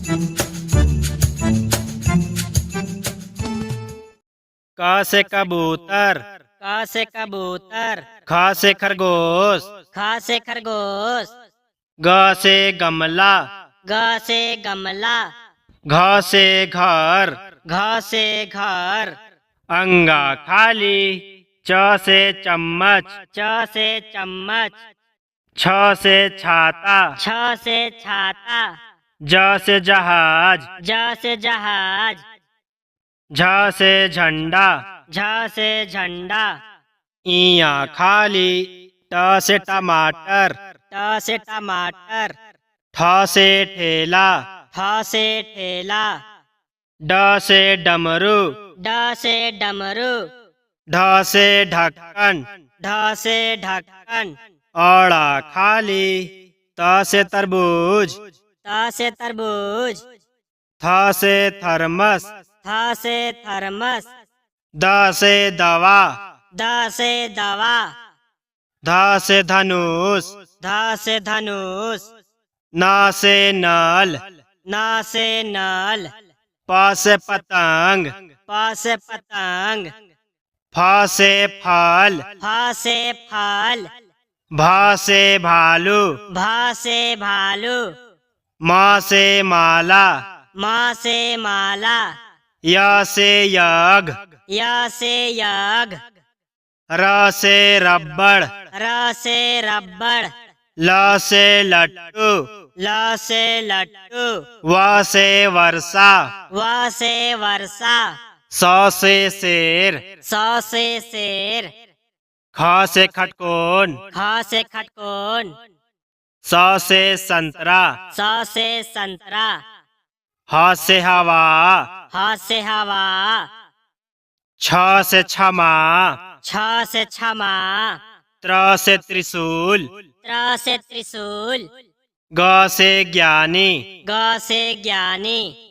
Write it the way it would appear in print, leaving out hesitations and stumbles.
क से कबूतर, क से कबूतर, ख से खरगोश, ख से खरगोश, ग से गमला, ग से गमला, घ से घर, घ से घर, अंगा खाली, च से चम्मच, च से चम्मच, छ से छाता, छ से छाता, ज से जहाज, ज से जहाज, झ से झंडा, झ से झंडा, इया खाली, ट से टमाटर, ट से टमाटर, ठ से ठेला, ठ से ठेला, ड से डमरू, ड से डमरू, ढ से ढक्कन, ढ से ढक्कन, औड़ा खाली, त से तरबूज, त से तरबूज, थ से थर्मस, थ से थर्मस, द से दवा, द से दवा, ध से धनुष, ध से धनुष, न से नल, न से नल, प से पतंग, प से पतंग, फ से फल, फ से फल, भ से भालू, भ से भालू, म से माला, म से माला, य से यज्ञ, य से यज्ञ, र से रबड़, र से रबड़, ल से लट्टू, ल से लट्टू, व से वर्षा, व से वर्षा, स से शेर, स से शेर, ख से खटकोन, ख से खटकोन, स से संतरा, स से संतरा, ह से हवा, ह से हवा, छ से क्षमा, छ से क्षमा, त्र से त्रिशूल, त्र से त्रिशूल, ग से ज्ञानी, ग से ज्ञानी,